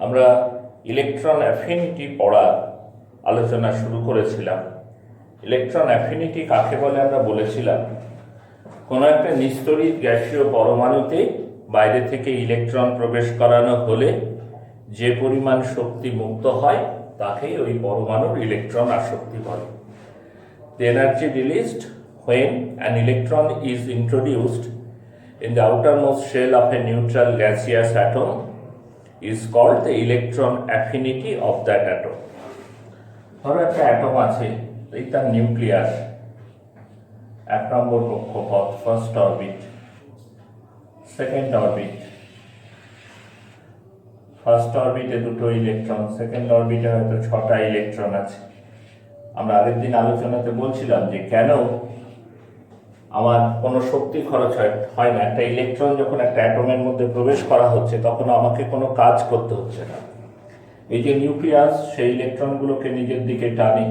আমরা electron affinity পড়ার আলোচনা শুরু করেছিলাম। ইলেকট্রন অ্যাফিনিটি কাকে বলে আমরা বলেছিলাম, কোনো একটা নিস্তড়িত গ্যাসীয় পরমাণুতে বাইরে থেকে ইলেকট্রন প্রবেশ করানো হলে যে পরিমাণ শক্তি মুক্ত হয় তাকেই ওই পরমাণুর ইলেকট্রন আসক্তি বলে। The energy released when an electron is introduced in the outermost shell of a neutral gaseous atom is called the electron affinity of that atom. ধরো একটা অ্যাটম আছে, এই তার নিউক্লিয়াস, 1 নম্বর কক্ষপথ, first orbit, second orbit. First অরবিটে 2টো electron, second অরবিটে হয়তো 6টা ইলেকট্রন আছে। আমরা আগের দিন আলোচনাতে বলছিলাম যে কেন আমার কোনো শক্তি খরচ হয় না। একটা ইলেকট্রন যখন একটা অ্যাটমের মধ্যে প্রবেশ করা হচ্ছে তখন আমাকে কোনো কাজ করতে হচ্ছে না। এই যে নিউক্লিয়াস, সেই ইলেকট্রনগুলোকে নিজের দিকে টানে,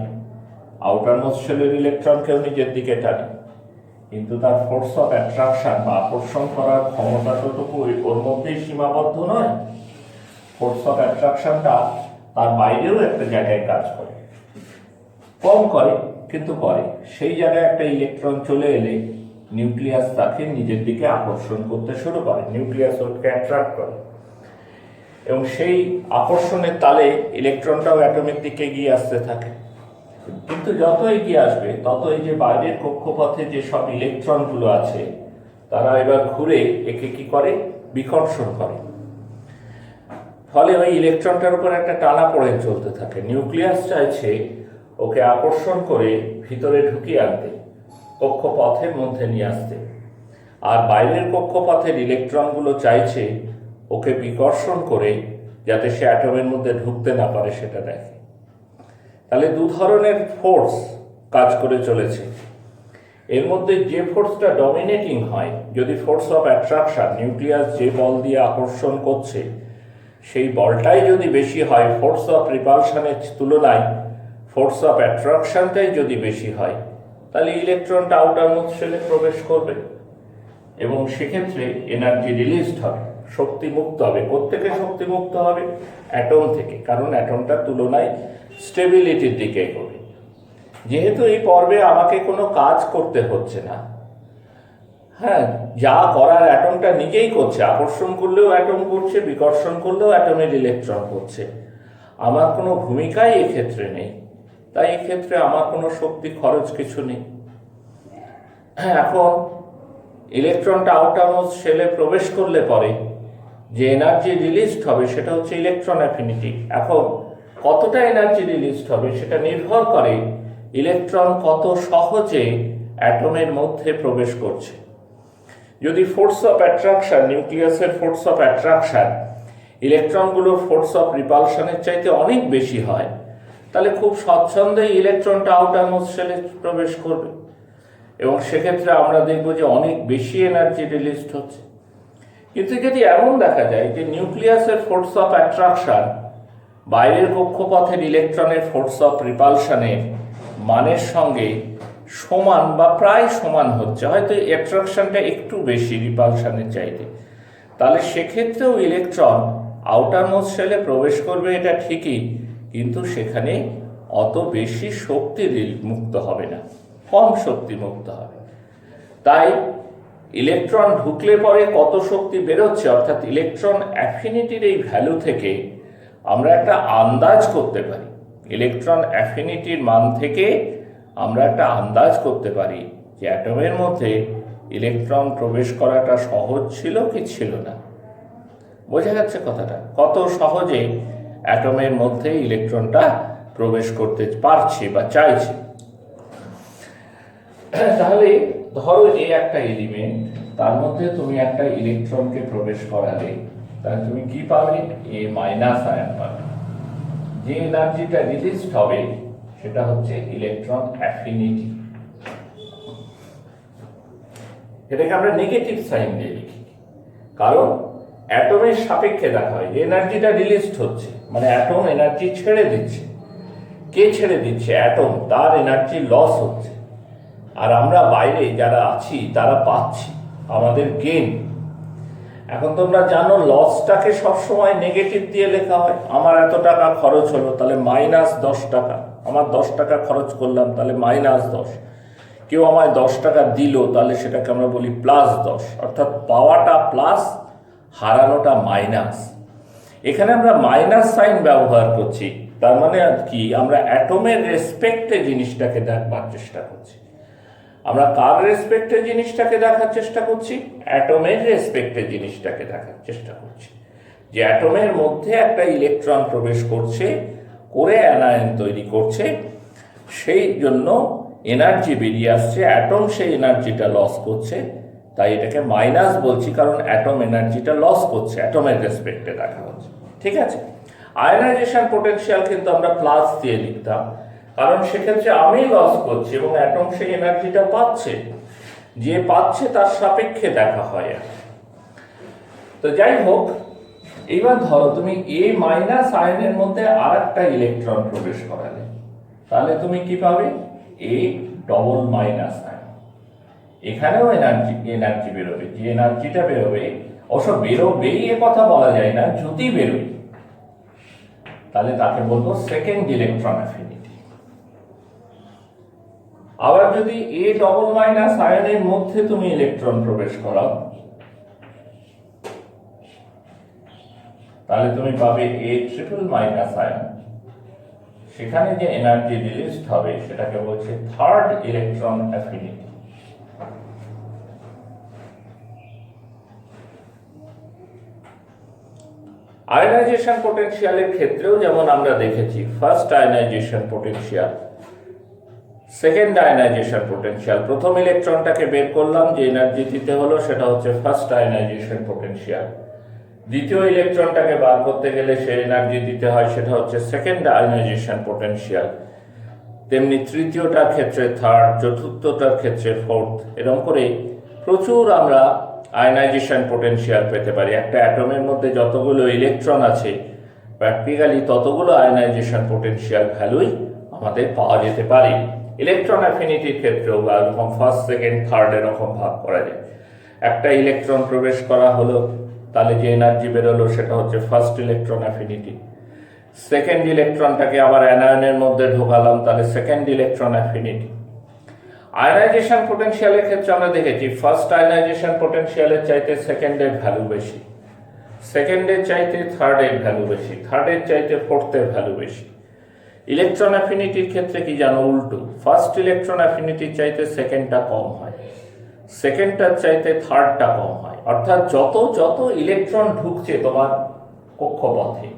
আউটারমোস্ট শেলের ইলেকট্রনকেও নিজের দিকে টানে, কিন্তু তার ফোর্স অফ অ্যাট্রাকশন বা আকর্ষণ করার ক্ষমতাটুকু ওর মধ্যেই সীমাবদ্ধ নয়। ফোর্স অফ অ্যাট্রাকশনটা তার বাইরেও একটা জায়গায় কাজ করে, কম করে কিন্তু করে। সেই জায়গায় একটা ইলেকট্রন চলে এলে নিউক্লিয়াস তাকে নিজের দিকে আকর্ষণ করতে শুরু করে, নিউক্লিয়াস ওকে অ্যাট্রাক্ট করে, এবং সেই আকর্ষণের তালে ইলেকট্রনটাও অ্যাটমের দিকে এগিয়ে আসতে থাকে। কিন্তু যত এগিয়ে আসবে তত এই যে বাইরের কক্ষপথে যে সব ইলেকট্রনগুলো আছে তারা এবার ঘুরে একে কি করে, বিকর্ষণ করে। ফলে ওই ইলেকট্রনটার উপর একটা টানা পড়ে চলতে থাকে। নিউক্লিয়াস চাইছে ওকে আকর্ষণ করে ভিতরে ঢুকিয়ে আনতে, কক্ষপথের মধ্যে নিয়ে আসতে, আর বাইরের কক্ষপথের ইলেকট্রনগুলো চাইছে ওকে বিকর্ষণ করে যাতে সে অ্যাটমের মধ্যে ঢুকতে না পারে সেটা দেখে। তাহলে দু ধরনের ফোর্স কাজ করে চলেছে। এর মধ্যে যে ফোর্সটা ডমিনেটিং হয়, যদি ফোর্স অফ অ্যাট্রাকশন, নিউক্লিয়াস যে বল দিয়ে আকর্ষণ করছে সেই বলটাই যদি বেশি হয়, ফোর্স অফ রিপালশনের তুলনায় ফোর্স অফ অ্যাট্রাকশনটাই যদি বেশি হয়, তাহলে ইলেকট্রনটা আউটারমোস্ট শেলে প্রবেশ করবে এবং সেক্ষেত্রে এনার্জি রিলিজড হবে, শক্তি মুক্ত হবে। কোত্থেকে শক্তি মুক্ত হবে? অ্যাটম থেকে, কারণ অ্যাটমটার তুলনায় স্টেবিলিটির দিকে এগোবে। যেহেতু এই পর্বে আমাকে কোনো কাজ করতে হচ্ছে না, হ্যাঁ, যা করার অ্যাটমটা নিজেই করছে, আকর্ষণ করলেও অ্যাটম করছে, বিকর্ষণ করলেও অ্যাটমের ইলেকট্রন করছে, আমার কোনো ভূমিকাই এক্ষেত্রে নেই। তাই এক্ষেত্রে আমার কোনো শক্তি খরচ কিছু নেই। এখন ইলেকট্রনটা আউটারমোস্ট শেলে প্রবেশ করলে পরে যে এনার্জি রিলিজড হবে সেটা হচ্ছে ইলেকট্রন অ্যাফিনিটি। এখন কতটা এনার্জি রিলিজড হবে সেটা নির্ভর করে ইলেকট্রন কত সহজে অ্যাটমের মধ্যে প্রবেশ করছে। যদি ফোর্স অফ অ্যাট্রাকশন, নিউক্লিয়াসের ফোর্স অফ অ্যাট্রাকশন ইলেকট্রনগুলোর ফোর্স অফ রিপালশনের চাইতে অনেক বেশি হয়, তাহলে খুব স্বচ্ছন্দেই ইলেকট্রনটা আউটারমোস্ট শেলে প্রবেশ করবে এবং সেক্ষেত্রে আমরা দেখব যে অনেক বেশি এনার্জি রিলিজড হচ্ছে। কিন্তু যদি এমন দেখা যায় যে নিউক্লিয়াসের ফোর্স অফ অ্যাট্রাকশন বাইরের কক্ষপথের ইলেকট্রনের ফোর্স অফ রিপালশনের মানের সঙ্গে সমান বা প্রায় সমান হচ্ছে, হয়তো অ্যাট্রাকশনটা একটু বেশি রিপালশনের চাইতে, তাহলে সেক্ষেত্রেও ইলেকট্রন আউটারমোস্ট শেলে প্রবেশ করবে, এটা ঠিকই, কিন্তু সেখানে অত বেশি শক্তি মুক্ত হবে না, কম শক্তি মুক্ত হবে। তাই ইলেকট্রন ঢুকলে পরে কত শক্তি বেরোচ্ছে, অর্থাৎ ইলেকট্রন অ্যাফিনিটির এই ভ্যালু থেকে আমরা একটা আন্দাজ করতে পারি। ইলেকট্রন অ্যাফিনিটির মান থেকে আমরা একটা আন্দাজ করতে পারি যে অ্যাটমের মধ্যে ইলেকট্রন প্রবেশ করাটা সহজ ছিল কি ছিল না। বোঝা যাচ্ছে কথাটা? কত সহজে অ্যাটমের মধ্যে ইলেকট্রনটা প্রবেশ করতে পারছে বা চাইছে। তাহলে ধরো এই একটা এলিমেন্ট, তার মধ্যে তুমি একটা ইলেকট্রনকে প্রবেশ করালে, তাহলে তুমি কি পাবে? এ মাইনাস আয়ন পাবে। যে এনার্জিটা রিলিজড হবে সেটা হচ্ছে ইলেকট্রন অ্যাফিনিটি। এটাকে আমরা নেগেটিভ সাইন দিয়ে লিখি, কারণ অ্যাটমের সাপেক্ষে দেখা হয় যে এনার্জিটা রিলিজড হচ্ছে, মানে অ্যাটম এনার্জি ছেড়ে দিচ্ছে। কে ছেড়ে দিচ্ছে? অ্যাটম, তার এনার্জি লস হচ্ছে, আর আমরা বাইরে যারা আছি তারা পাচ্ছি, আমাদের গেইন। এখন তোমরা জানো লসটাকে সবসময় নেগেটিভ দিয়ে লেখা হয়। আমার এত টাকা খরচ হলো, তাহলে -10 টাকা। আমার 10 টাকা খরচ করলাম, তাহলে -10। কেউ আমায় 10 টাকা দিল, তাহলে সেটাকে আমরা বলি +10, অর্থাৎ পাওয়াটা প্লাস, হারানোটা মাইনাস। এখানে আমরা মাইনাস সাইন ব্যবহার করছি, তার মানে কি আমরা অ্যাটমের রেসপেক্টে জিনিসটাকে দেখবার চেষ্টা করছি। আমরা কার রেসপেক্টে জিনিসটাকে দেখার চেষ্টা করছি? অ্যাটমের রেসপেক্টে জিনিসটাকে দেখার চেষ্টা করছি, যে অ্যাটমের মধ্যে একটা ইলেকট্রন প্রবেশ করছে, করে অ্যানায়ন তৈরি করছে, সেই জন্য এনার্জি বেরিয়ে আসছে, অ্যাটম সেই এনার্জিটা লস করছে, তাই এটাকে মাইনাস বলছি, কারণ অ্যাটম এনার্জিটা লস করছে, অ্যাটমের রেসপেক্টে দেখা হচ্ছে। ঠিক আছে, আয়নাইজেশন পোটেনশিয়াল কিন্তু আমরা প্লাস দিয়ে লিখতাম, কারণ সেক্ষেত্রে আমি লস করছি এবং অ্যাটম সেই এনার্জিটা পাচ্ছে, যে পাচ্ছে তার সাপেক্ষে দেখা হয়। তো যাই হোক, এইবার ধরো তুমি A মাইনাস আয়নের মধ্যে আর একটা ইলেকট্রন প্রবেশ করালে, তাহলে তুমি কি পাবে? A double minus ion. এখানেও এনার্জি বেরোবে, যে এনার্জিটা বেরোবে, অবশ্য বেরোবেই এ কথা বলা যায় না, যদি বেরোবে তাহলে তাকে বলবো সেকেন্ড ইলেকট্রন অ্যাফিনিটি। আবার যদি A ডবল মাইনাস আয়নের মধ্যে তুমি ইলেকট্রন প্রবেশ করাও, তাহলে তুমি পাবে A ট্রিপল মাইনাস আয়ন। সেখানে যে এনার্জি রিলিজড হবে সেটাকে বলছে থার্ড ইলেকট্রন অ্যাফিনিটি। আয়নাইজেশন পোটেনশিয়ালের ক্ষেত্রেও যেমন আমরা দেখেছি, first ionisation potential, second ionisation potential. প্রথম ইলেকট্রনটাকে বের করলাম, যে এনার্জি দিতে হলো সেটা হচ্ছে ফার্স্ট আয়নাইজেশন পোটেনশিয়াল। দ্বিতীয় ইলেকট্রনটাকে বার করতে গেলে সে এনার্জি দিতে হয়, সেটা হচ্ছে সেকেন্ড আয়নাইজেশন পোটেনশিয়াল। তেমনি তৃতীয়টার ক্ষেত্রে থার্ড, চতুর্থটার ক্ষেত্রে ফোর্থ, এরকম করে প্রচুর আমরা আয়নাইজেশন পোটেনশিয়াল পেতে পারি। একটা অ্যাটমের মধ্যে যতগুলো ইলেকট্রন আছে, প্র্যাকটিক্যালি ততগুলো আয়নাইজেশন পোটেনশিয়াল ভ্যালুই আমাদের পাওয়া যেতে পারে। ইলেকট্রন অ্যাফিনিটির ক্ষেত্রেও এরকম ফার্স্ট, সেকেন্ড, থার্ড এরকম ভাগ করা যায়। একটা ইলেকট্রন প্রবেশ করা হলো, তাহলে যে এনার্জি বেরোলো সেটা হচ্ছে ফার্স্ট ইলেকট্রন অ্যাফিনিটি। সেকেন্ড ইলেকট্রনটাকে আবার অ্যানায়নের মধ্যে ঢোকালাম, তাহলে সেকেন্ড ইলেকট্রন অ্যাফিনিটি। আয়নাইজেশন পোটেনশিয়ালের ক্ষেত্রে আমরা দেখেছি ফার্স্ট আয়নাইজেশন পোটেনশিয়ালের চাইতে সেকেন্ডের ভ্যালু বেশি, সেকেন্ডের চাইতে থার্ডের ভ্যালু বেশি, থার্ডের চাইতে ফোর্থের ভ্যালু বেশি। ইলেকট্রন অ্যাফিনিটির ক্ষেত্রে কি জানো? উল্টো, ফার্স্ট ইলেকট্রন অ্যাফিনিটির চাইতে সেকেন্ডটা কম হয়, সেকেন্ডটার চাইতে থার্ডটা কম হয়। অর্থাৎ যত যত ইলেকট্রন ঢুকছে তোমার কক্ষপথে,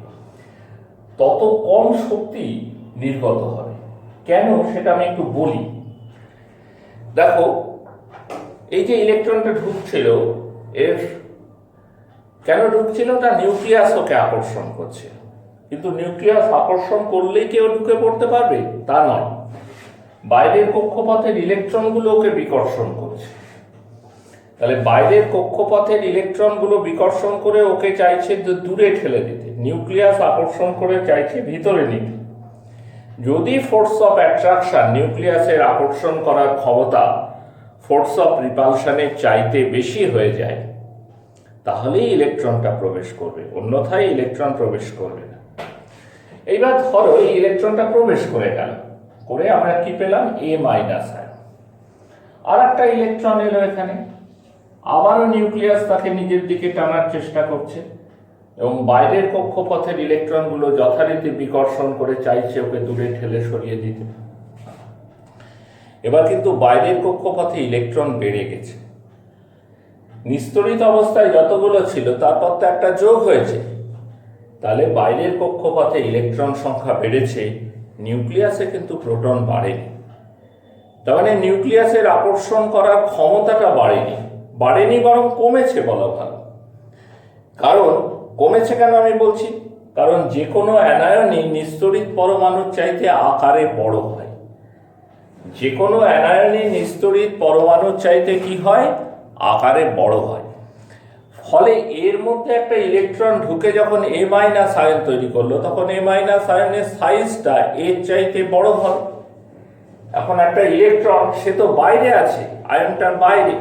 তত কম শক্তি নির্গত হবে। কেন সেটা আমি একটু বলি। দেখো, এই যে ইলেকট্রনটা ঢুকছিল, এর কেন ঢুকছিল? তার নিউক্লিয়াস ওকে আকর্ষণ করছে। কিন্তু নিউক্লিয়াস আকর্ষণ করলেই কেউ ঢুকে পড়তে পারবে তা নয়, বাইরের কক্ষপথের ইলেকট্রনগুলো ওকে বিকর্ষণ করছে। তাহলে বাইরের কক্ষপথের ইলেকট্রনগুলো বিকর্ষণ করে ওকে চাইছে দূরে ঠেলে দিতে, নিউক্লিয়াস আকর্ষণ করে চাইছে ভিতরে নিতে। যদি ফোর্স অফ অ্যাট্রাকশন, নিউক্লিয়াসের আকর্ষণ করার ক্ষমতা ফোর্স অফ রিপালশনের চাইতে বেশি হয়ে যায়, তাহলেই ইলেকট্রনটা প্রবেশ করবে, অন্যথায় ইলেকট্রন প্রবেশ করবে না। এইবার ধরো এই ইলেকট্রনটা প্রবেশ করে গেল, করে আমরা কি পেলাম? A minus ion. আর একটা ইলেকট্রন এলো এখানে, আবারও নিউক্লিয়াস তাকে নিজের দিকে টানার চেষ্টা করছে এবং বাইরের কক্ষপথের ইলেকট্রনগুলো যথারীতি বিকর্ষণ করে চাইছে ওকে দূরে ঠেলে সরিয়ে দিতে। এবার কিন্তু বাইরের কক্ষপথে ইলেকট্রন বেড়ে গেছে, নিস্তরিত অবস্থায় যতগুলো ছিল তারপর তো একটা যোগ হয়েছে, তাহলে বাইরের কক্ষপথে ইলেকট্রন সংখ্যা বেড়েছে, নিউক্লিয়াসে কিন্তু প্রোটন বাড়েনি। তার মানে নিউক্লিয়াসের আকর্ষণ করার ক্ষমতাটা বাড়েনি, বরং কমেছে বলা ভালো। কারণ কমেছে কেন আমি বলছি? কারণ যে কোনো অ্যানায়নই নিস্তরিত পরমাণুর চাইতে আকারে বড় হয়। যে কোনো অ্যানায়নই নিস্তরিত পরমাণুর চাইতে কি হয়? আকারে বড় হয়। ফলে এর মধ্যে একটা ইলেকট্রন ঢুকে যখন A মাইনাস আয়ন তৈরি করলো, তখন A মাইনাস আয়নের সাইজটা এর চাইতে বড় হবে। এখন একটা ইলেকট্রন, সে তো বাইরে আছে, আয়নটার বাইরে,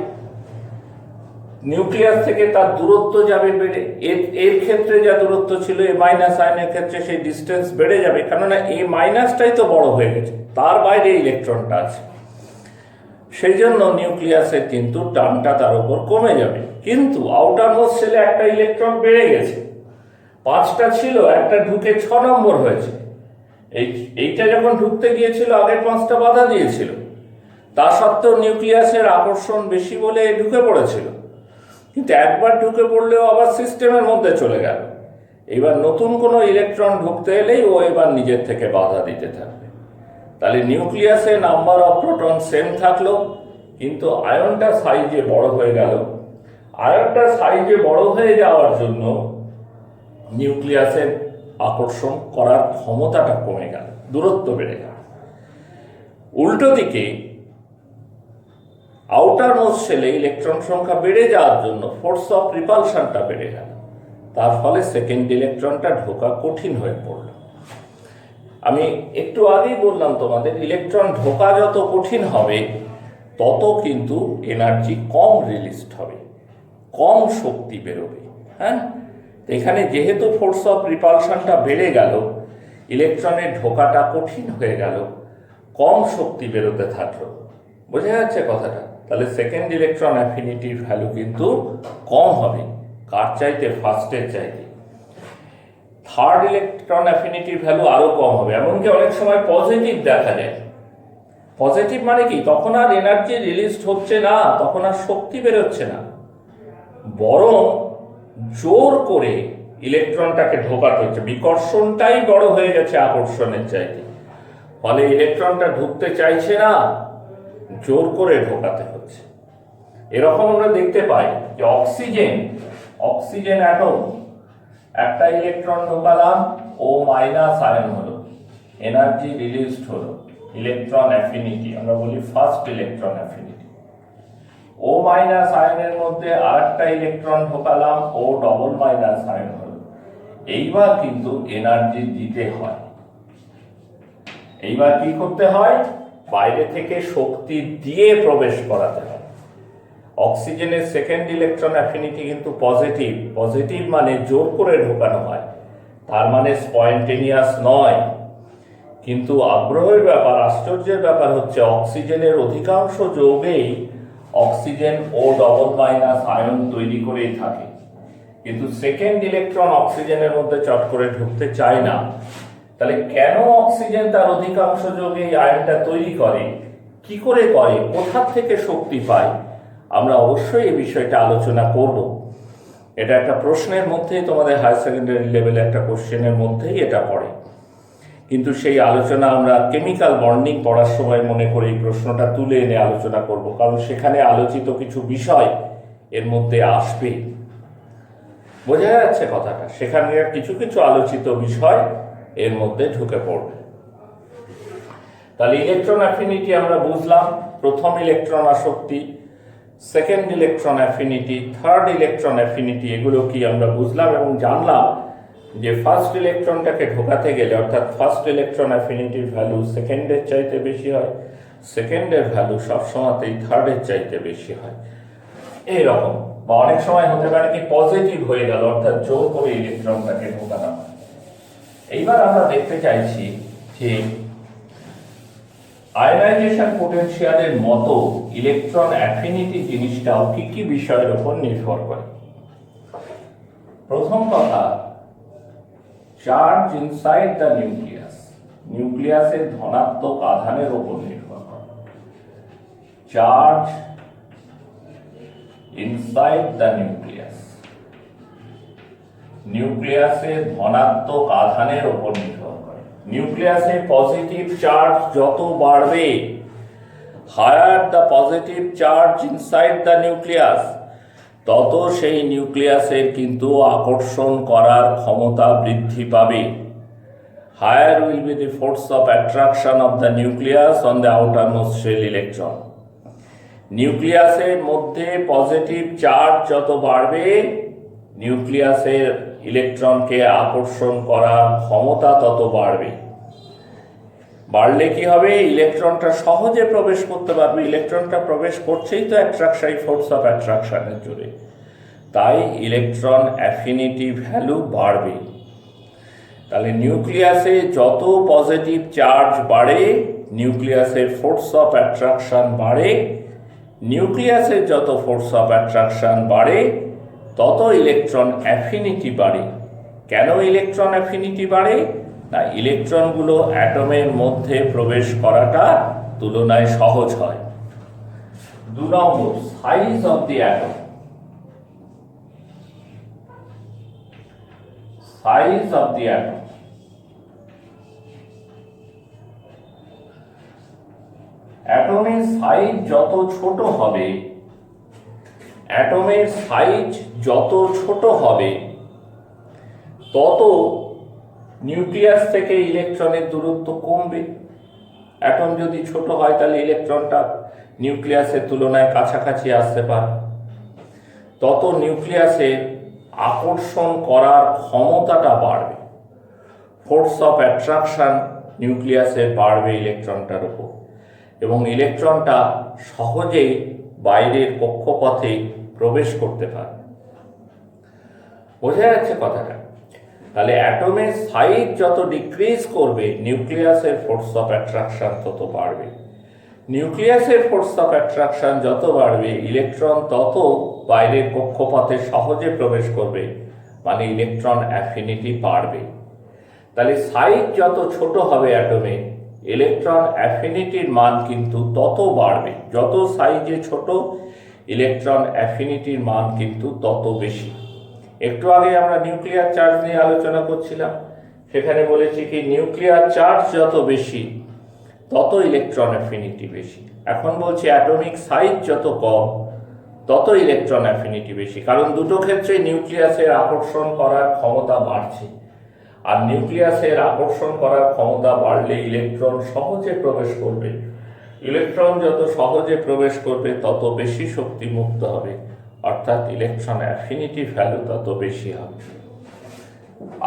নিউক্লিয়াস থেকে তার দূরত্ব যাবে বেড়ে, এর ক্ষেত্রে যা দূরত্ব ছিল এ মাইনাস আয়নের ক্ষেত্রে সেই ডিস্টেন্স বেড়ে যাবে, কেননা এ মাইনাসটাই তো বড় হয়ে গেছে, তার বাইরে ইলেকট্রনটা আছে। সেই জন্য নিউক্লিয়াসের কিন্তু টানটা তার উপর কমে যাবে। কিন্তু আউটার মোস্ট সেলে একটা ইলেকট্রন বেড়ে গেছে, 5টা ছিল, একটা ঢুকে 6 নম্বর হয়েছে। এইটা যখন ঢুকতে গিয়েছিল আগের 5টা বাধা দিয়েছিল, তা সত্ত্বেও নিউক্লিয়াসের আকর্ষণ বেশি বলে ঢুকে পড়েছিল। কিন্তু একবার ঢুকে পড়লেও আবার সিস্টেমের মধ্যে চলে গেল। এবার নতুন কোনো ইলেকট্রন ঢুকতে এলেই ও এবার নিজের থেকে বাধা দিতে থাকবে। তাহলে নিউক্লিয়াসে নাম্বার অফ প্রোটন সেম থাকলো, কিন্তু আয়নটা সাইজে বড় হয়ে গেল। আয়নটা সাইজে বড় হয়ে যাওয়ার জন্য নিউক্লিয়াসের আকর্ষণ করার ক্ষমতাটা কমে গেল, দূরত্ব বেড়ে গেল। উল্টো দিকে আউটার মোস্ট সেলে ইলেকট্রন সংখ্যা বেড়ে যাওয়ার জন্য ফোর্স অফ রিপালশনটা বেড়ে গেল, তার ফলে সেকেন্ড ইলেকট্রনটা ঢোকা কঠিন হয়ে পড়ল। আমি একটু আগেই বললাম তোমাদের, ইলেকট্রন ঢোকা যত কঠিন হবে তত কিন্তু এনার্জি কম রিলিজড হবে, কম শক্তি বেরোবে। হ্যাঁ, এখানে যেহেতু ফোর্স অফ রিপালশনটা বেড়ে গেল, ইলেকট্রনের ঢোকাটা কঠিন হয়ে গেল, কম শক্তি বেরোতে থাকলো। বোঝা যাচ্ছে কথাটা? তাহলে সেকেন্ড ইলেকট্রন অ্যাফিনিটি ভ্যালু কিন্তু কম হবে, কার চাইতে? ফার্স্টের চাইতে। থার্ড ইলেকট্রন অ্যাফিনিটি ভ্যালু আরো কম হবে, এমনকি অনেক সময় পজিটিভ দেখা যায়। পজিটিভ মানে কি? তখন আর এনার্জি রিলিজ হচ্ছে না, তখন আর শক্তি বেরোচ্ছে না, বরং জোর করে ইলেকট্রনটাকে ঢোকাতে হচ্ছে, বিকর্ষণটাই বড় হয়ে গেছে আকর্ষণের চাইতে। ফলে ইলেকট্রনটা ঢুকতে চাইছে না, জোর করে ঢোকাতে হচ্ছে। এরকম আমরা দেখতে পাই যে অক্সিজেন অ্যাটম, একটা ইলেকট্রন ঢোকালাম, ও মাইনাস আয়ন হলো, এনার্জি রিলিজড হলো, ইলেকট্রন অ্যাফিনিটি আমরা বলি ফার্স্ট ইলেকট্রন অ্যাফিনিটি। ও মাইনাস আয়নের মধ্যে আরেকটা ইলেকট্রন ঢোকালাম, ও ডবল মাইনাস আয়ন হলো। এইবার কিন্তু এনার্জি দিতে হয়, এইবার কি করতে হয়? বাইরে থেকে শক্তি দিয়ে প্রবেশ করাতে হয়। অক্সিজেনের সেকেন্ড ইলেকট্রন অ্যাফিনিটি কিন্তু পজিটিভ মানে জোর করে ঢোকানো হয়, তার মানে স্পন্টেনিয়াস নয়। কিন্তু আগ্রহের ব্যাপার, আশ্চর্যের ব্যাপার হচ্ছে অক্সিজেনের অধিকাংশ যৌগেই অক্সিজেন ও ডবল মাইনাস আয়ন তৈরি করেই থাকে, কিন্তু সেকেন্ড ইলেকট্রন অক্সিজেনের মধ্যে চট করে ঢুকতে চায় না। তাহলে কেন অক্সিজেন তার অধিকাংশ যৌগে এই আয়নটা তৈরি করে, কি করে করে, কোথা থেকে শক্তি পায়? আমরা অবশ্যই এই বিষয়টা আলোচনা করব। এটা একটা প্রশ্নের মধ্যেই, তোমাদের হায়ার সেকেন্ডারি লেভেলে একটা কোশ্চেনের মধ্যেই এটা পড়ে। কিন্তু সেই আলোচনা আমরা কেমিক্যাল বন্ডিং পড়ার সময় মনে করি এই প্রশ্নটা তুলে এনে আলোচনা করব, কারণ সেখানে আলোচিত কিছু বিষয় এর মধ্যে আসবে। বোঝা যাচ্ছে কথাটা? সেখানে কিছু কিছু আলোচিত বিষয় এর মধ্যে ঢুকে পড়বে। তাহলে ইলেকট্রন অ্যাফিনিটি আমরা বুঝলাম, প্রথম ইলেকট্রন আসক্তি, second electron affinity, third electron affinity, এগুলো কি আমরা বুঝলাম এবং জানলাম যে ফার্স্ট ইলেকট্রনটাকে ঢোকাতে গেলে, অর্থাৎ ফার্স্ট ইলেকট্রন অ্যাফিনিটির ভ্যালু সেকেন্ডের চাইতে বেশি হয়, সেকেন্ডের ভ্যালু সবসময়তেই থার্ডের চাইতে বেশি হয়। এইরকম, বা অনেক সময় হতে পারে কি পজিটিভ হয়ে গেল, অর্থাৎ জোর করে ইলেকট্রনটাকে ঢোকানো হয়। এইবার আমরা দেখতে চাইছি যে আয়নাইজেশন পোটেনশিয়ালের মতো ইলেকট্রন অ্যাফিনিটি জিনিসটাও কি কি বিষয়ের উপর নির্ভর করে। প্রথম কথা, চার্জ ইনসাইড দ্য নিউক্লিয়াসের ধনাত্মক আধানের উপর নির্ভর করে। চার্জ ইনসাইড দ্য নিউক্লিয়াসের ধনাত্মক আধানের উপর নির্ভর করে। নিউক্লিয়াসে পজিটিভ চার্জ যত বাড়বে, higher the positive charge inside the nucleus, তত সেই নিউক্লিয়াসের কিন্তু আকর্ষণ করার ক্ষমতা বৃদ্ধি পাবে। Higher will be the force of attraction of the nucleus on the outermost shell electron. নিউক্লিয়াসের মধ্যে পজিটিভ চার্জ যত বাড়বে, নিউক্লিয়াসের ইলেকট্রনকে আকর্ষণ করার ক্ষমতা তত বাড়বে। বাড়লে কি হবে? ইলেকট্রনটা সহজে প্রবেশ করতে পারবে। ইলেকট্রনটা প্রবেশ করছেই তো অ্যাট্রাকশন, ফোর্স অফ অ্যাট্রাকশনের জোরে। তাই ইলেকট্রন অ্যাফিনিটি ভ্যালু বাড়বে। তাহলে নিউক্লিয়াসে যত পজিটিভ চার্জ বাড়ে নিউক্লিয়াসের ফোর্স অফ অ্যাট্রাকশন বাড়ে, নিউক্লিয়াসের যত ফোর্স অফ অ্যাট্রাকশন বাড়ে তত ইলেকট্রন অ্যাফিনিটি বাড়ে। কেন ইলেকট্রন অ্যাফিনিটি বাড়ে? না, ইলেকট্রনগুলো অ্যাটমের মধ্যে প্রবেশ করাটা তুলনায় সহজ হয়। 2 নম্বর, size of the atom. Size of the atom. অ্যাটমের সাইজ যত ছোট হবে, অ্যাটমের সাইজ যত ছোট হবে তত নিউক্লিয়াস থেকে ইলেকট্রনের দূরত্ব কমবে। অ্যাটম যদি ছোট হয় তাহলে ইলেকট্রনটা নিউক্লিয়াসের তুলনায় কাছাকাছি আসতে পারে, তত নিউক্লিয়াসের আকর্ষণ করার ক্ষমতাটা বাড়বে। ফোর্স অফ অ্যাট্রাকশন নিউক্লিয়াসের বাড়বে ইলেকট্রনটার উপর, এবং ইলেকট্রনটা সহজেই বাইরের কক্ষপথে প্রবেশ করতে পারবে। বোঝা যাচ্ছে কথাটা? তাহলে অ্যাটমের সাইজ যত ডিক্রিজ করবে নিউক্লিয়াসের ফোর্স অফ অ্যাট্রাকশন তত বাড়বে। নিউক্লিয়াসের ফোর্স অফ অ্যাট্রাকশন যত বাড়বে ইলেকট্রন তত বাইরের কক্ষপথে সহজে প্রবেশ করবে, মানে ইলেকট্রন অ্যাফিনিটি বাড়বে। তাহলে সাইজ যত ছোট হবে অ্যাটমে ইলেকট্রন অ্যাফিনিটির মান কিন্তু তত বাড়বে। যত সাইজে ছোট ইলেকট্রন অ্যাফিনিটির মান কিন্তু তত বেশি। একটু আগে আমরা নিউক্লিয়ার চার্জ নিয়ে আলোচনা করছিলাম, সেখানে বলেছি কি নিউক্লিয়ার চার্জ যত বেশি তত ইলেকট্রন অ্যাফিনিটি বেশি। এখন বলছি অ্যাটমিক সাইজ যত কম তত ইলেকট্রন অ্যাফিনিটি বেশি, কারণ দুটো ক্ষেত্রে নিউক্লিয়াসের আকর্ষণ করার ক্ষমতা বাড়ছে, আর নিউক্লিয়াসের আকর্ষণ করার ক্ষমতা বাড়লে ইলেকট্রন সহজে প্রবেশ করবে। ইলেকট্রন যত সহজে প্রবেশ করবে তত বেশি শক্তি মুক্ত হবে, অর্থাৎ ইলেকট্রন অ্যাফিনিটি ভ্যালু তত বেশি হবে।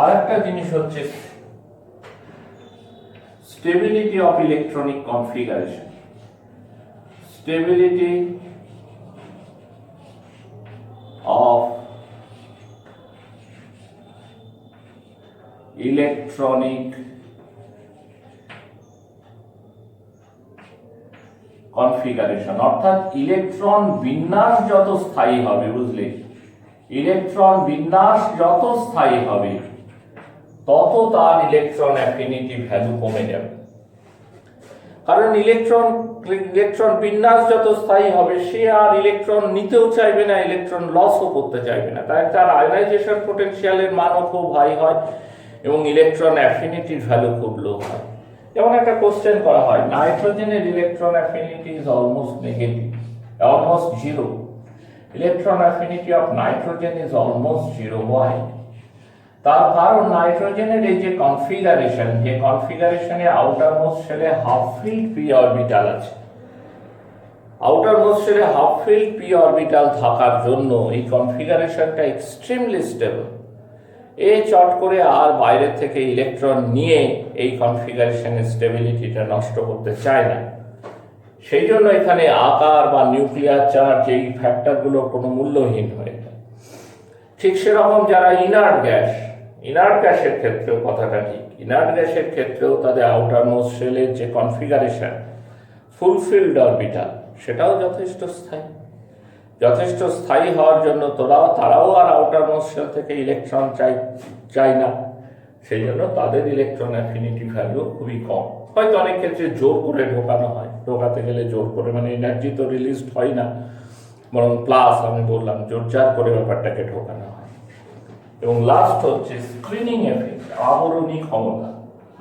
আর একটা জিনিস হচ্ছে stability of electronic configuration. Stability of electronic configuration, অর্থাৎ ইলেকট্রন বিন্যাস যত স্থায়ী হবে, বুঝলে, ইলেকট্রন বিন্যাস যত স্থায়ী হবে তত তার ইলেকট্রন অ্যাফিনিটি ভ্যালু কমে যাবে। কারণ ইলেকট্রন বিন্যাস যত স্থায়ী হবে সে আর ইলেকট্রন নিতেও চাইবে না, ইলেকট্রন লসও করতে চাইবে না, তাই তার আয়নাইজেশন পোটেনশিয়ালের মানও খুব হাই হয় এবং ইলেকট্রন অ্যাফিনিটির ভ্যালু খুব লো হয়। যেমন একটা কোশ্চেন করা হয়, নাইট্রোজেনের electron affinity is almost negative, almost zero. Electron affinity of nitrogen is almost zero. Why? তার কারণ নাইট্রোজেনের এই যে কনফিগারেশন, যে কনফিগারেশনে আউটার মোস্ট শেলে হাফ ফিল্ড পি অরবিটাল আছে, আউটার মোস্ট শেলে হাফ ফিল্ড পি অরবিটাল থাকার জন্য এই কনফিগারেশনটা এক্সট্রিমলি স্টেবল। এ চট করে আর বাইরে থেকে ইলেকট্রন নিয়ে এই কনফিগারেশনের স্টেবিলিটিটা নষ্ট করতে চায় না। সেই জন্য এখানে আকার বা নিউক্লিয়ার চার্জ এই ফ্যাক্টরগুলো কোনো মূল্যহীন হয়ে যায়। ঠিক সেরকম যারা ইনার্ট গ্যাসের ক্ষেত্রেও কথাটা ঠিক। ইনার্ট গ্যাসের ক্ষেত্রেও তাদের আউটার মোস্ট শেলের যে কনফিগারেশন ফুলফিলড অরবিটাল সেটাও যথেষ্ট স্থায়ী। যথেষ্ট স্থায়ী হওয়ার জন্য তারাও আর আউটার মোস্ট শেল থেকে ইলেকট্রন চাই না, সেই জন্য তাদের ইলেকট্রন অ্যাফিনিটি ভ্যালু খুবই কম। হয়তো অনেক ক্ষেত্রে জোর করে ঢোকানো হয়, ঢোকাতে গেলে জোর করে, মানে এনার্জি তো রিলিজড হয় না, বরং প্লাস আমি বললাম জোরজার করে ব্যাপারটাকে ঢোকানো হয়। এবং লাস্ট হচ্ছে স্ক্রিনিং এফেক্ট, আবরণী ক্ষমতা।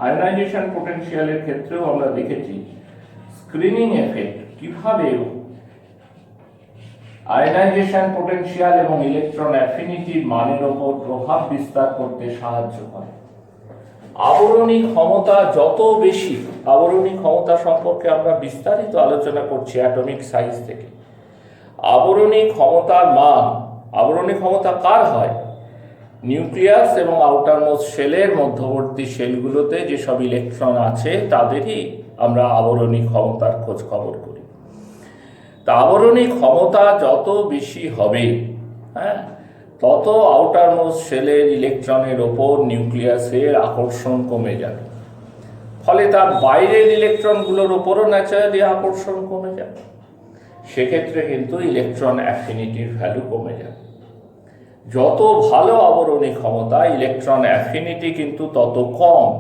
আয়নাইজেশন পোটেনশিয়ালের ক্ষেত্রেও আমরা দেখেছি স্ক্রিনিং এফেক্ট কিভাবে আয়নাইজেশন পোটেনশিয়াল এবং ইলেকট্রন অ্যাফিনিটির মানের উপর প্রভাব বিস্তার করতে সাহায্য করে। আবরণী ক্ষমতা যত বেশি, আবরণী ক্ষমতা সম্পর্কে আমরা বিস্তারিত আলোচনা করছি অ্যাটমিক সাইজ থেকে। আবরণী ক্ষমতার মান, আবরণী ক্ষমতা কার হয়? নিউক্লিয়াস এবং আউটার মোস্ট শেলের মধ্যবর্তী শেলগুলোতে যেসব ইলেকট্রন আছে তাদেরই আমরা আবরণী ক্ষমতার খোঁজ খবর করি। তা আবরণী ক্ষমতা যত বেশি হবে, তত আউটার মোস্ট শেলের ইলেকট্রনের ওপর নিউক্লিয়াসের আকর্ষণ কমে যাবে, ফলে তার বাইরের ইলেকট্রনগুলোর ওপরও ন্যাচারালি আকর্ষণ কমে যাবে। সেক্ষেত্রে কিন্তু ইলেকট্রন অ্যাফিনিটির ভ্যালু কমে যাবে। যত ভালো আবরণী ক্ষমতা, ইলেকট্রন অ্যাফিনিটি কিন্তু তত কম।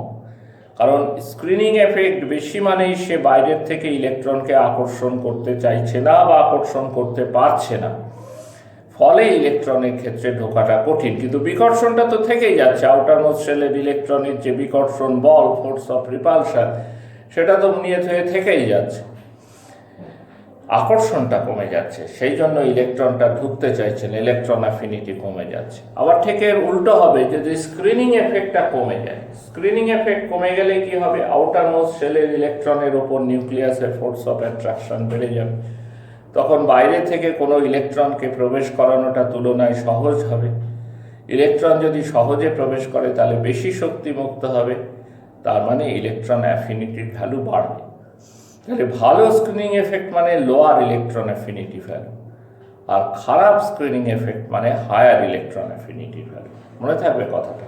কারণ স্ক্রিনিং এফেক্ট বেশি মানেই সে বাইরের থেকে ইলেকট্রনকে আকর্ষণ করতে চাইছে না বা আকর্ষণ করতে পারছে না, ফলে ইলেকট্রনের ক্ষেত্রে ঢোকাটা কঠিন। কিন্তু বিকর্ষণটা তো থেকেই যাচ্ছে। আউটার মোস্ট শেলের ইলেকট্রনের যে বিকর্ষণ বল, ফোর্স অফ রিপালশন, সেটা তো নিয়ত হয়ে থেকেই যাচ্ছে। আকর্ষণটা কমে যাচ্ছে, সেই জন্য ইলেকট্রনটা ঢুকতে চাইছে না, ইলেকট্রন অ্যাফিনিটি কমে যাচ্ছে। আবার ঠিক এর উল্টো হবে, যদি স্ক্রিনিং এফেক্টটা কমে যায়। স্ক্রিনিং এফেক্ট কমে গেলে কি হবে? আউটার মোস্ট শেলের ইলেকট্রনের ওপর নিউক্লিয়াসের ফোর্স অফ অ্যাট্রাকশন বেড়ে যাবে। তখন বাইরে থেকে কোনো ইলেকট্রনকে প্রবেশ করানোটা তুলনায় সহজ হবে। ইলেকট্রন যদি সহজে প্রবেশ করে তাহলে বেশি শক্তি মুক্ত হবে, তার মানে ইলেকট্রন অ্যাফিনিটির ভ্যালু বাড়বে। তাহলে ভালো স্ক্রিনিং এফেক্ট মানে লোয়ার ইলেকট্রন অ্যাফিনিটি ভ্যালু, আর খারাপ স্ক্রিনিং এফেক্ট মানে হায়ার ইলেকট্রন অ্যাফিনিটি ভ্যালু। মনে থাকবে কথাটা।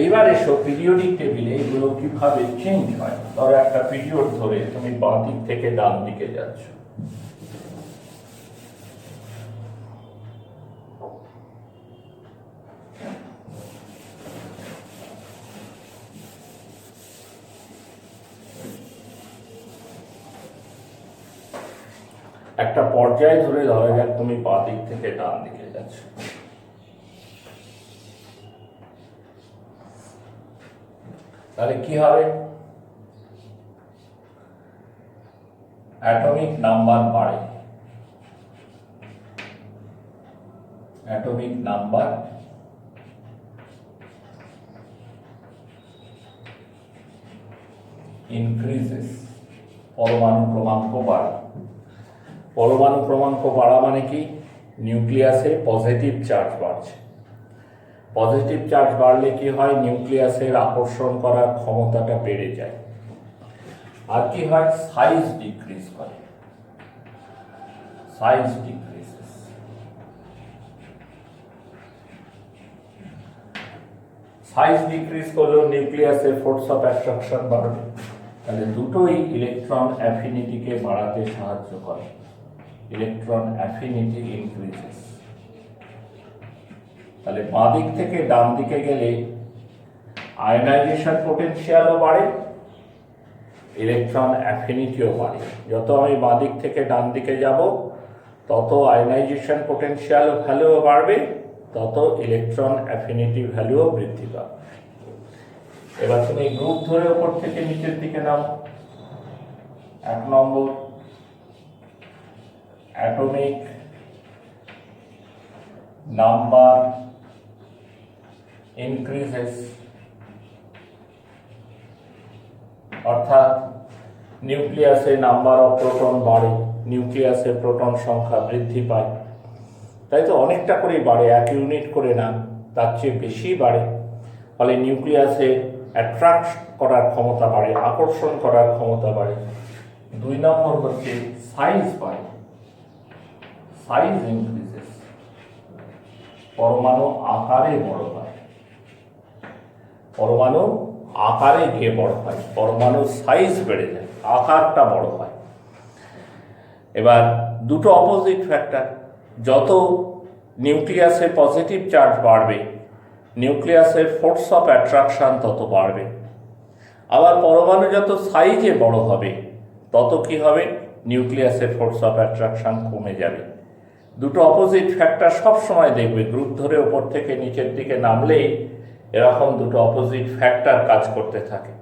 এইবার এসো পিরিয়ডিক টেবিলে এগুলো কিভাবে চেঞ্জ হয়। ধরো একটা পিরিয়ড ধরে তুমি বাঁ দিক থেকে ডান দিকে যাচ্ছ, একটা পর্যায় ধরে ধরা যাক তুমি বাঁ দিক থেকে ডান দিকে যাচ্ছ। তাহলে কি হবে? অ্যাটমিক নাম্বার বাড়ে, অ্যাটমিক নাম্বার ইনক্রিজেস, পরমাণু ক্রমাঙ্ক বাড়ে। পরমাণু ক্রমাঙ্ক বাড়া মানে কি? নিউক্লিয়াসে পজিটিভ চার্জ বাড়ছে। পজিটিভ চার্জ বাড়লে কি হয়? নিউক্লিয়াসের আকর্ষণ করার ক্ষমতাটা বেড়ে যায়। আর কি হয়? সাইজ ডিক্রিজ করে, সাইজ ডিক্রিজেস। সাইজ ডিক্রিজ করলেও নিউক্লিয়াসের ফোর্স অফ অ্যাট্রাকশন বাড়বে। তাহলে দুটোই ইলেকট্রন অ্যাফিনিটিকে বাড়াতে সাহায্য করে। Electron affinity increases. তাহলে বাঁ দিক থেকে ডান দিকে গেলে আয়নাইজেশন পোটেনশিয়ালও বাড়ে, ইলেকট্রন অ্যাফিনিটিও বাড়ে। যত আমি বাঁ দিক থেকে ডান দিকে যাব তত আয়নাইজেশন পোটেনশিয়াল ভ্যালুও বাড়বে, তত ইলেকট্রন অ্যাফিনিটি ভ্যালুও বৃদ্ধি পাবে। এবার তুমি গ্রুপ ধরে উপর থেকে নিচের দিকে নাও। 1 নম্বর, অ্যাটমিক নাম্বার ইনক্রিজেস, অর্থাৎ নিউক্লিয়াসে নাম্বার অফ প্রোটন বাড়ে, নিউক্লিয়াসে প্রোটন সংখ্যা বৃদ্ধি পায়। তাই তো অনেকটা করেই বাড়ে, 1 ইউনিট করে না, তার চেয়ে বেশি বাড়ে। ফলে নিউক্লিয়াসে অ্যাট্রাক্ট করার ক্ষমতা বাড়ে, আকর্ষণ করার ক্ষমতা বাড়ে। 2 নম্বর হচ্ছে সাইজ বাড়ে, সাইজ ইনক্রিজেস, পরমাণু আকারে বড় হয়। পরমাণু আকারে গিয়ে বড় হয়, পরমাণুর সাইজ বেড়ে যায়, আকারটা বড় হয়। এবার দুটো অপোজিট ফ্যাক্টর, যত নিউক্লিয়াসে পজিটিভ চার্জ বাড়বে নিউক্লিয়াসের ফোর্স অফ অ্যাট্রাকশন তত বাড়বে। আবার পরমাণু যত সাইজে বড় হবে তত কি হবে? নিউক্লিয়াসের ফোর্স অফ অ্যাট্রাকশন কমে যাবে। দুটো অপোজিট ফ্যাক্টর সবসময় দেখবে, গ্রুপ ধরে ওপর থেকে নিচের দিকে নামলেই এরকম দুটো অপোজিট ফ্যাক্টর কাজ করতে থাকে।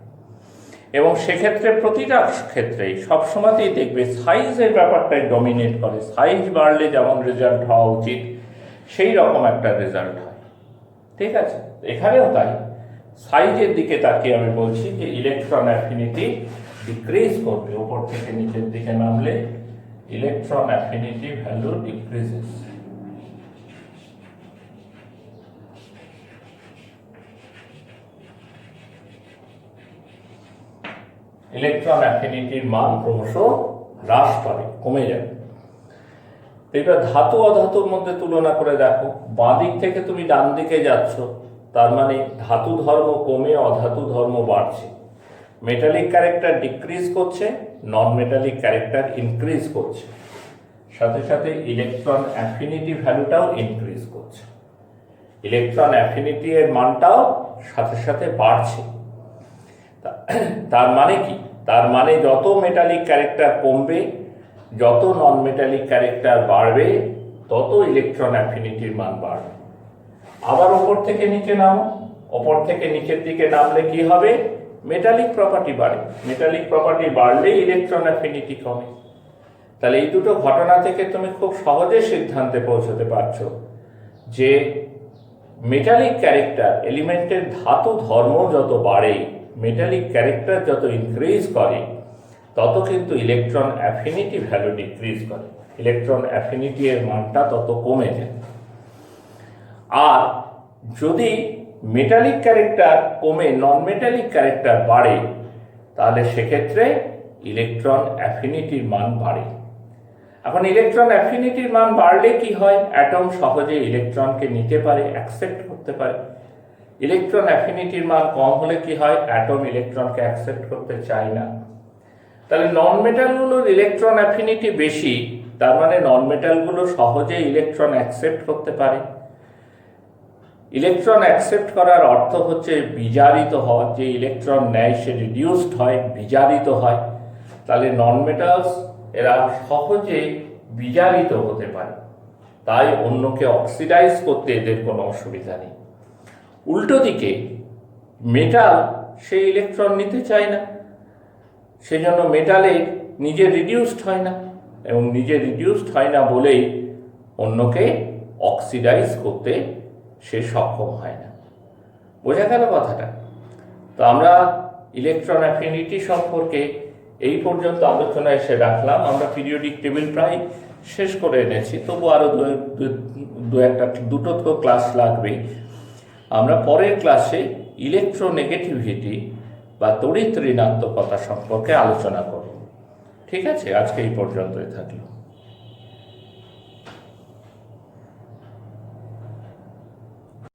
এবং সেক্ষেত্রে প্রতিটা ক্ষেত্রেই সবসময়তেই দেখবে সাইজের ব্যাপারটাই ডমিনেট করে। সাইজ বাড়লে যেমন রেজাল্ট হওয়া উচিত সেই রকম একটা রেজাল্ট হয়। ঠিক আছে, এখানেও তাই। সাইজের দিকে তাকিয়ে আমি বলছি যে ইলেকট্রন অ্যাফিনিটি ডিক্রিজ করবে, ওপর থেকে নিচের দিকে নামলে electron affinity value decreases. Electron অ্যাফিনিটির মান ক্রমশ হ্রাস পাবে, কমে যাবে। তো এবার ধাতু অধাতুর মধ্যে তুলনা করে দেখো, বাঁ দিক থেকে তুমি ডান দিকে যাচ্ছ, তার মানে ধাতু ধর্ম কমে অধাতু ধর্ম বাড়ছে। মেটালিক ক্যারেক্টার ডিক্রিজ করছে, নন মেটালিক ক্যারেক্টার ইনক্রিজ করছে। সাথে সাথে ইলেকট্রন অ্যাফিনিটি ভ্যালুটাও ইনক্রিজ করছে, ইলেকট্রন অ্যাফিনিটি এর মানটাও সাথে সাথে বাড়ছে। তার মানে কি? তার মানে যত মেটালিক ক্যারেক্টার কমবে, যত নন মেটালিক ক্যারেক্টার বাড়বে, তত ইলেকট্রন অ্যাফিনিটির মান বাড়বে। আবার ওপর থেকে নিচে নামো, ওপর থেকে নিচের দিকে নামলে কি হবে? মেটালিক প্রপার্টি বাড়ে, মেটালিক প্রপার্টি বাড়লে ইলেকট্রন অ্যাফিনিটি কমে। তাহলে এই দুটো ঘটনা থেকে তুমি খুব সহজে সিদ্ধান্তে পৌঁছতে পারছো যে মেটালিক ক্যারেক্টার, এলিমেন্টের ধাতু ধর্ম যত বাড়ে, মেটালিক ক্যারেক্টার যত ইনক্রিজ করে, তত কিন্তু ইলেকট্রন অ্যাফিনিটি ভ্যালু ডিক্রিজ করে, ইলেকট্রন অ্যাফিনিটি এর মানটা তত কমে যায়। আর যদি মেটালিক ক্যারেক্টার কমে নন মেটালিক ক্যারেক্টার বাড়ে, তাহলে সেক্ষেত্রে ইলেকট্রন অ্যাফিনিটির মান বাড়ে। এখন ইলেকট্রন অ্যাফিনিটির মান বাড়লে কি হয়? অ্যাটম সহজে ইলেকট্রনকে নিতে পারে, অ্যাকসেপ্ট করতে পারে। ইলেকট্রন অ্যাফিনিটির মান কম হলে কি হয়? অ্যাটম ইলেকট্রনকে অ্যাকসেপ্ট করতে চায় না। তাহলে নন মেটালগুলোর ইলেকট্রন অ্যাফিনিটি বেশি, তার মানে নন মেটালগুলো সহজে ইলেকট্রন অ্যাকসেপ্ট করতে পারে। ইলেকট্রন অ্যাকসেপ্ট করার অর্থ হচ্ছে বিজারিত হওয়া, যে ইলেকট্রন নেয় সে রিডিউসড হয়, বিজারিত হয়। তাহলে নন মেটালস এরা সহজে বিজারিত হতে পারে, তাই অন্যকে অক্সিডাইজ করতে এদের কোনো অসুবিধা নেই। উল্টো দিকে মেটাল সে ইলেকট্রন নিতে চায় না, সেজন্য মেটালে নিজে রিডিউসড হয় না, এবং নিজে রিডিউসড হয় না বলেই অন্যকে অক্সিডাইজ করতে সে সক্ষম হয় না। বোঝা গেল কথাটা? তো আমরা ইলেকট্রন অ্যাফিনিটি সম্পর্কে এই পর্যন্ত আলোচনা এসে রাখলাম। আমরা পিরিয়ডিক টেবিল প্রায় শেষ করে এনেছি, তবু আরও দুটো তো ক্লাস লাগবেই। আমরা পরের ক্লাসে ইলেকট্রোনেগেটিভিটি বা তড়িৎ ঋণাত্মকতা সম্পর্কে আলোচনা করব। ঠিক আছে, আজকে এই পর্যন্তই থাকলো।